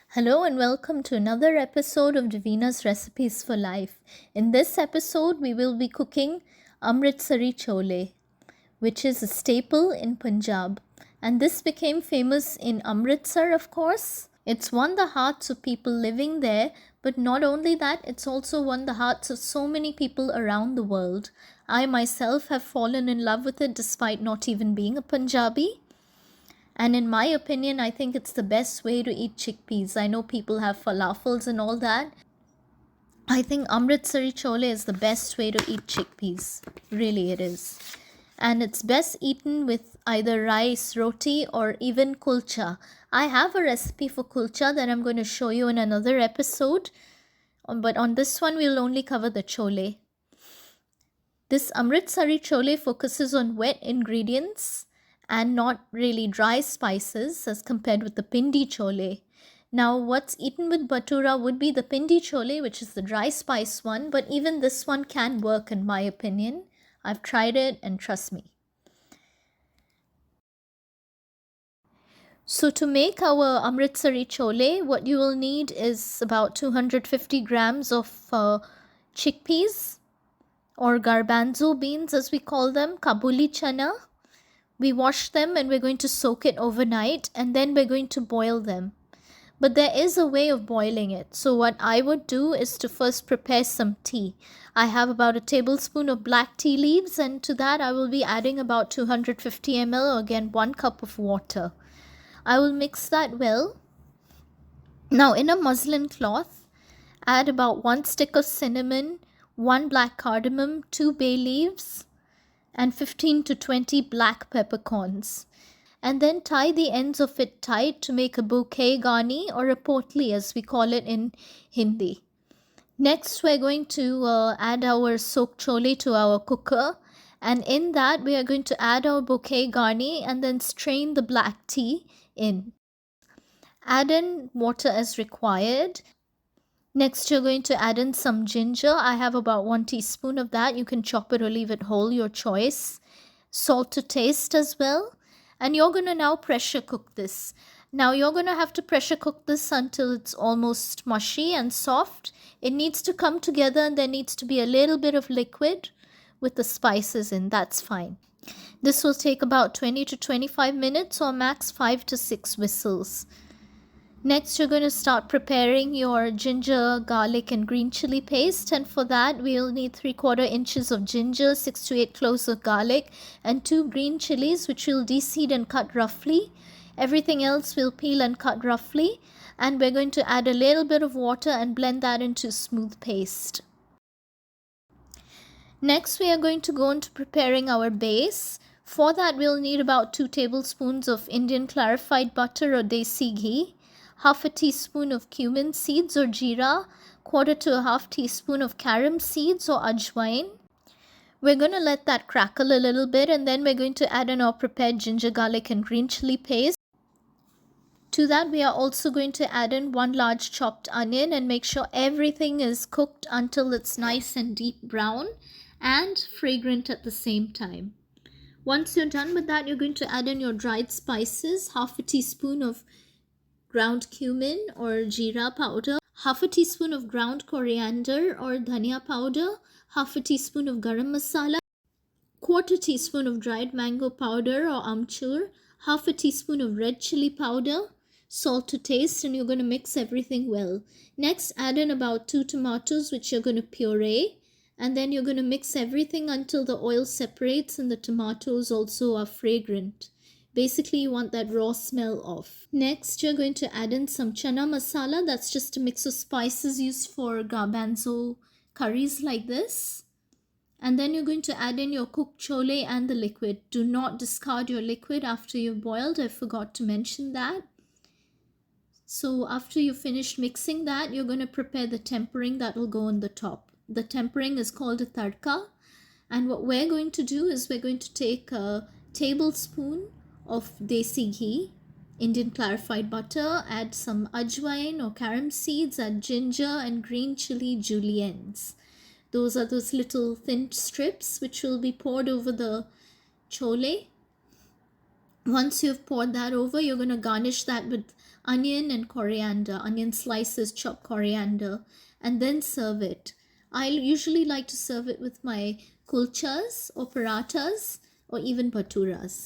Hello and welcome to another episode of Davina's Recipes for Life. In this episode, we will be cooking Amritsari Chole, which is a staple in Punjab. And this became famous in Amritsar, of course. It's won the hearts of people living there, but not only that, it's also won the hearts of so many people around the world. I myself have fallen in love with it despite not even being a Punjabi. And in my opinion, I think it's the best way to eat chickpeas. I know people have falafels and all that. I think Amritsari Chole is the best way to eat chickpeas. Really, it is. And it's best eaten with either rice, roti, or even kulcha. I have a recipe for kulcha that I'm going to show you in another episode. But on this one, we'll only cover the chole. This Amritsari Chole focuses on wet ingredients and not really dry spices as compared with the Pindi Chole. Now, what's eaten with Bhatura would be the Pindi Chole, which is the dry spice one, but even this one can work in my opinion. I've tried it and trust me. So to make our Amritsari Chole, what you will need is about 250 grams of chickpeas or garbanzo beans as we call them, Kabuli chana. We wash them and we're going to soak it overnight and then we're going to boil them. But there is a way of boiling it. So what I would do is to first prepare some tea. I have about a tablespoon of black tea leaves, and to that I will be adding about 250 ml, or again 1 cup of water. I will mix that well. Now in a muslin cloth, add about 1 stick of cinnamon, 1 black cardamom, 2 bay leaves, and 15 to 20 black peppercorns. And then tie the ends of it tight to make a bouquet garni, or a potli as we call it in Hindi. Next, we're going to add our soaked chole to our cooker, and in that we are going to add our bouquet garni and then strain the black tea in. Add in water as required. Next, you're going to add in some ginger. I have about 1 teaspoon of that. You can chop it or leave it whole, your choice. Salt to taste as well. And you're going to now pressure cook this. Now you're going to have to pressure cook this until it's almost mushy and soft. It needs to come together and there needs to be a little bit of liquid with the spices in. That's fine. This will take about 20 to 25 minutes or max 5 to 6 whistles. Next, you're going to start preparing your ginger, garlic and green chili paste, and for that we'll need 3/4 inches of ginger, 6 to 8 cloves of garlic and 2 green chilies which we'll deseed and cut roughly. Everything else we'll peel and cut roughly, and we're going to add a little bit of water and blend that into smooth paste. Next, we are going to go into preparing our base. For that we'll need about 2 tablespoons of Indian clarified butter or desi ghee, half a teaspoon of cumin seeds or jeera, 1/4 to 1/2 teaspoon of carom seeds or ajwain. We're going to let that crackle a little bit, and then we're going to add in our prepared ginger, garlic and green chili paste. To that we are also going to add in 1 large chopped onion and make sure everything is cooked until it's nice and deep brown and fragrant at the same time. Once you're done with that, you're going to add in your dried spices, half a teaspoon of ground cumin or jeera powder, half a teaspoon of ground coriander or dhania powder, half a teaspoon of garam masala, 1/4 teaspoon of dried mango powder or amchur, half a teaspoon of red chili powder, salt to taste, and you're going to mix everything well. Next, add in about 2 tomatoes which you're going to puree, and then you're going to mix everything until the oil separates and the tomatoes also are fragrant. Basically, you want that raw smell off. Next, you're going to add in some chana masala. That's just a mix of spices used for garbanzo curries like this. And then you're going to add in your cooked chole and the liquid. Do not discard your liquid after you've boiled. I forgot to mention that. So after you've finished mixing that, you're going to prepare the tempering that will go on the top. The tempering is called a tadka. And what we're going to do is we're going to take a tablespoon of desi ghee, Indian clarified butter, add some ajwain or carom seeds, add ginger and green chili juliennes. Those are those little thin strips which will be poured over the chole. Once you've poured that over, you're going to garnish that with onion and coriander, onion slices, chopped coriander, and then serve it. I usually like to serve it with my kulchas or parathas or even bhaturas.